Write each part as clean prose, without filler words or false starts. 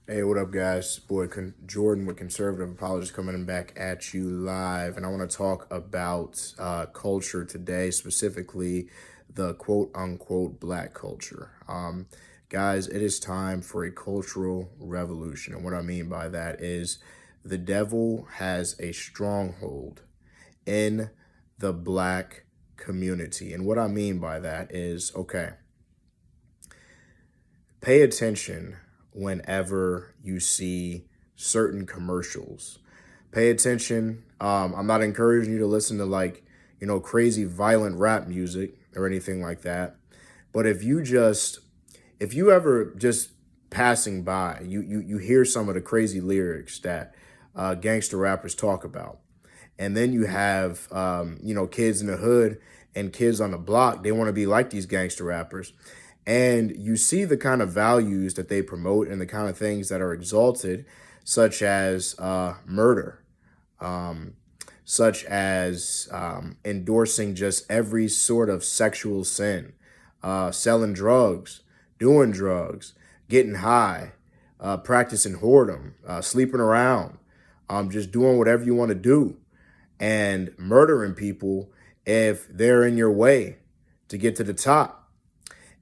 Hey, what up, guys? Boy, Jordan with Conservative Apologist coming back at you live. And I want to talk about culture today, specifically the quote unquote black culture. Guys, it is time for a cultural revolution. And what I mean by that is the devil has a stronghold in the black community. And what I mean by that is, okay, pay attention whenever you see certain commercials. Pay attention. I'm not encouraging you to listen to crazy violent rap music or anything like that. But if you ever just passing by, you hear some of the crazy lyrics that gangster rappers talk about. And then you have, kids in the hood and kids on the block. They want to be like these gangster rappers. And you see the kind of values that they promote and the kind of things that are exalted, such as murder, such as endorsing just every sort of sexual sin, selling drugs, doing drugs, getting high, practicing whoredom, sleeping around, just doing whatever you want to do, and murdering people if they're in your way to get to the top.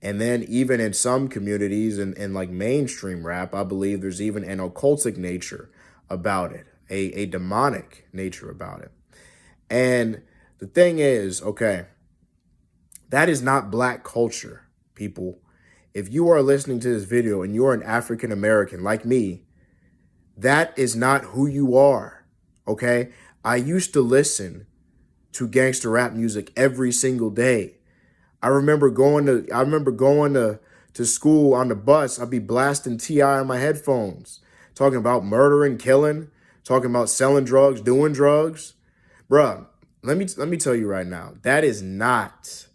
And then even in some communities and like mainstream rap, I believe there's even an occultic nature about it, a demonic nature about it. And the thing is, okay, that is not black culture, people. If you are listening to this video and you're an African American like me, that is not who you are, okay? I used to listen to gangster rap music every single day. I remember going to school on the bus. I'd be blasting T.I. on my headphones, talking about murdering, killing, talking about selling drugs, doing drugs. Bruh, let me tell you right now, that is not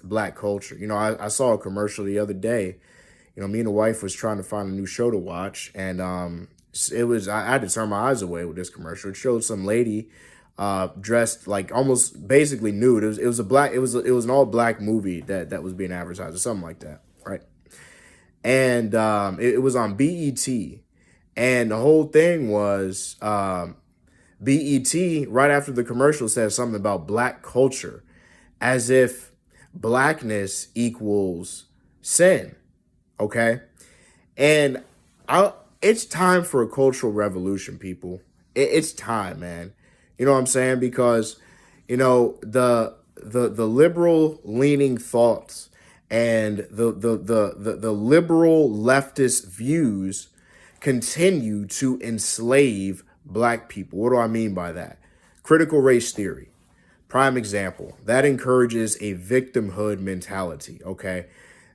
black culture. I saw a commercial the other day. Me and the wife was trying to find a new show to watch, and I had to turn my eyes away with this commercial. It showed some lady dressed like almost basically nude. It was an all black movie that was being advertised or something like that, right? And it was on BET, and the whole thing was BET right after the commercial said something about black culture, as if blackness equals sin, okay? And it's time for a cultural revolution, people. It's time, man. You know what I'm saying? Because, the liberal leaning thoughts and the liberal leftist views continue to enslave black people. What do I mean by that? Critical race theory, prime example. That encourages a victimhood mentality, okay?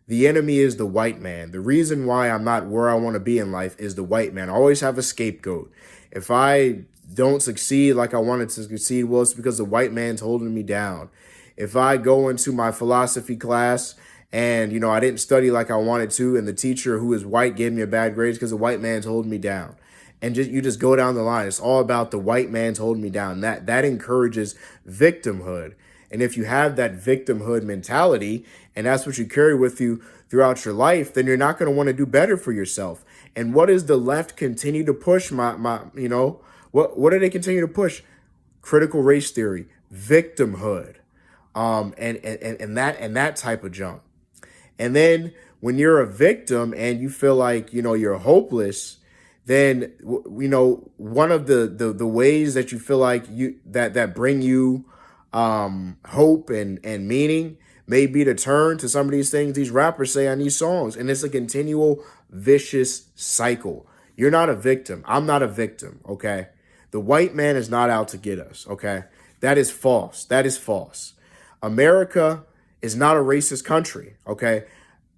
The enemy is the white man. The reason why I'm not where I want to be in life is the white man. I always have a scapegoat. If I don't succeed like I wanted to succeed, well, it's because the white man's holding me down. If I go into my philosophy class and, I didn't study like I wanted to, and the teacher who is white gave me a bad grade, because the white man's holding me down. And you just go down the line. It's all about the white man's holding me down. That encourages victimhood. And if you have that victimhood mentality, and that's what you carry with you throughout your life, then you're not going to want to do better for yourself. And what does the left continue to push? What do they continue to push? Critical race theory, victimhood, and that type of junk. And then when you're a victim and you feel like you're hopeless, then one of the ways that you feel like that bring you hope and meaning may be to turn to some of these things these rappers say on these songs, and it's a continual vicious cycle. You're not a victim. I'm not a victim. Okay. The white man is not out to get us, okay? That is false. That is false. America is not a racist country, okay?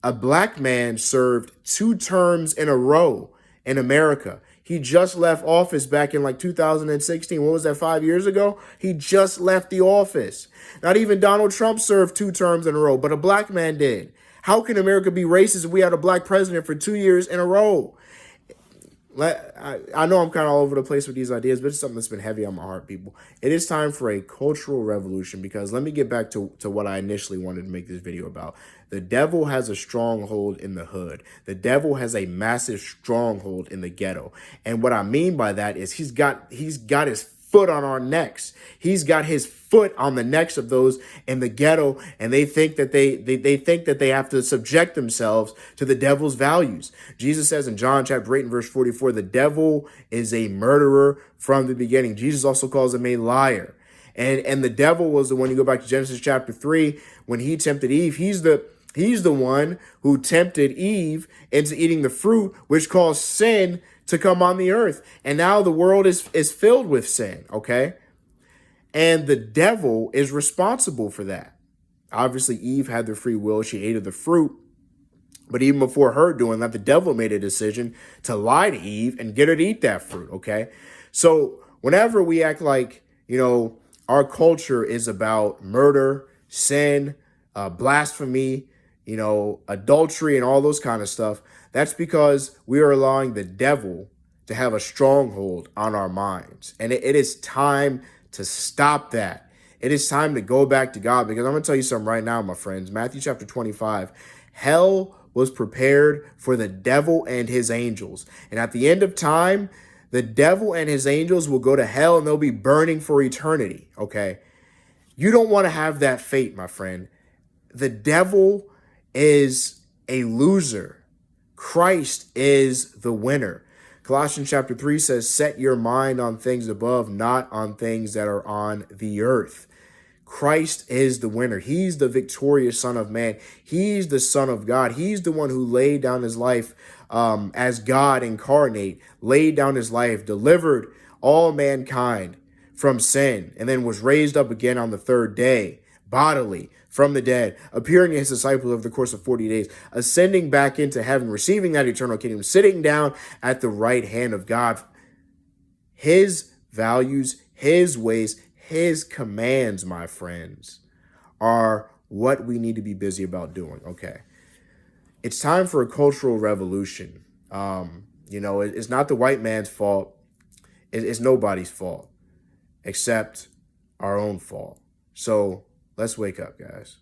A black man served 2 terms in a row in America. He just left office back in like 2016. What was that, 5 years ago? He just left the office. Not even Donald Trump served 2 terms in a row, but a black man did. How can America be racist if we had a black president for 2 years in a row? I know I'm kind of all over the place with these ideas, but it's something that's been heavy on my heart, people. It is time for a cultural revolution, because let me get back to what I initially wanted to make this video about. The devil has a stronghold in the hood. The devil has a massive stronghold in the ghetto. And what I mean by that is he's got his foot on our necks. He's got his foot on the necks of those in the ghetto, and they think that they think that they have to subject themselves to the devil's values. Jesus says in John chapter 8 and verse 44, the devil is a murderer from the beginning. Jesus also calls him a liar. And the devil was the one, you go back to Genesis chapter 3, when he tempted Eve, he's the one who tempted Eve into eating the fruit, which caused sin to come on the earth. And now the world is filled with sin, okay? And the devil is responsible for that. Obviously, Eve had the free will. She ate of the fruit. But even before her doing that, the devil made a decision to lie to Eve and get her to eat that fruit, okay? So whenever we act like, our culture is about murder, sin, blasphemy, adultery and all those kind of stuff, that's because we are allowing the devil to have a stronghold on our minds. And it is time to stop that. It is time to go back to God, because I'm going to tell you something right now, my friends. Matthew chapter 25, hell was prepared for the devil and his angels. And at the end of time, the devil and his angels will go to hell and they'll be burning for eternity, okay? You don't want to have that fate, my friend. The devil is a loser. Christ is the winner. Colossians chapter 3 says, set your mind on things above, not on things that are on the earth. Christ is the winner. He's the victorious Son of Man. He's the Son of God. He's the one who laid down his life as God incarnate, laid down his life, delivered all mankind from sin, and then was raised up again on the third day, bodily, from the dead, appearing to his disciples over the course of 40 days, ascending back into heaven, receiving that eternal kingdom, sitting down at the right hand of God. His values, his ways, his commands, my friends, are what we need to be busy about doing, okay? It's time for a cultural revolution. It's not the white man's fault. It's nobody's fault except our own fault. So let's wake up, guys.